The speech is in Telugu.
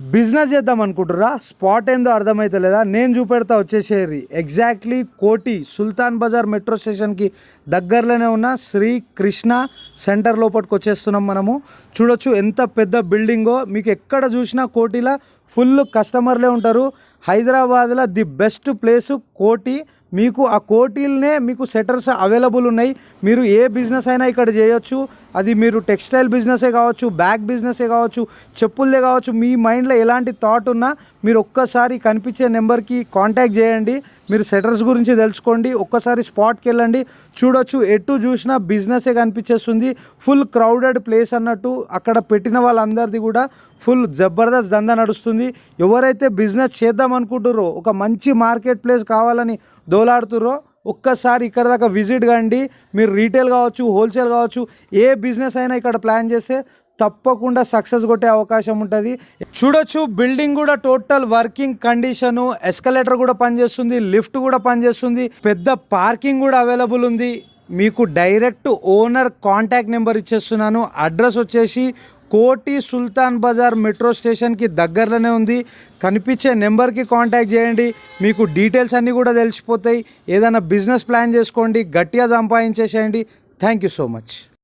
బిజినెస్ చేద్దాం అనుకుంటురా? స్పాట్ ఏందో అర్థమైతలేదా? నేను చూపెడతా, వచ్చేసేరి. ఎగ్జాక్ట్లీ కోటి సుల్తాన్ బజార్ మెట్రో స్టేషన్కి దగ్గరలోనే ఉన్న శ్రీ కృష్ణ సెంటర్ లోపలికి వచ్చేస్తున్నాం మనము. చూడొచ్చు ఎంత పెద్ద బిల్డింగో. మీకు ఎక్కడ చూసినా కోటిలో ఫుల్ కస్టమర్లే ఉంటారు. హైదరాబాద్లో ది బెస్ట్ ప్లేసు కోటి. మీకు ఆ కోటిల్నే మీకు సెటర్స్ అవైలబుల్ ఉన్నాయి. మీరు ఏ బిజినెస్ అయినా ఇక్కడ చేయొచ్చు. అది మీరు టెక్స్టైల్ బిజినెసే కావచ్చు, బ్యాగ్ బిజినెసే కావచ్చు, చెప్పులదే కావచ్చు. మీ మైండ్లో ఎలాంటి థాట్ ఉన్నా మీరు ఒక్కసారి కనిపించే నెంబర్కి కాంటాక్ట్ చేయండి. మీరు సెటర్స్ గురించి తెలుసుకోండి. ఒక్కసారి స్పాట్కి వెళ్ళండి. చూడొచ్చు, ఎటు చూసినా బిజినెసే కనిపించేస్తుంది. ఫుల్ క్రౌడెడ్ ప్లేస్ అన్నట్టు. అక్కడ పెట్టిన వాళ్ళందరిది కూడా ఫుల్ జబర్దస్త్ దందా నడుస్తుంది. ఎవరైతే బిజినెస్ చేద్దాం అనుకుంటుర్రో, ఒక మంచి మార్కెట్ ప్లేస్ కావాలని దోలాడుతుర్రో, ఒక్కసారి ఇక్కడ దాకా విజిట్ కండి. మీరు రీటైల్ కావచ్చు, హోల్సేల్ కావచ్చు, ఏ బిజినెస్ అయినా ఇక్కడ ప్లాన్ చేస్తే తప్పకుండా సక్సెస్ కొట్టే అవకాశం ఉంటుంది. చూడొచ్చు, బిల్డింగ్ కూడా టోటల్ వర్కింగ్ కండిషను. ఎస్కలేటర్ కూడా పనిచేస్తుంది, లిఫ్ట్ కూడా పనిచేస్తుంది, పెద్ద పార్కింగ్ కూడా అవైలబుల్ ఉంది. మీకు డైరెక్ట్ ఓనర్ కాంటాక్ట్ నెంబర్ ఇచ్చేస్తున్నాను. అడ్రస్ వచ్చేసి కోటి సుల్తాన్ బజార్ మెట్రో స్టేషన్కి దగ్గరలోనే ఉంది. కనిపించే నెంబర్కి కాంటాక్ట్ చేయండి. మీకు డీటెయిల్స్ అన్నీ కూడా తెలిసిపోతాయి. ఏదైనా బిజినెస్ ప్లాన్ చేసుకోండి, గట్టిగా సంపాదించేసేయండి. Thank you so much.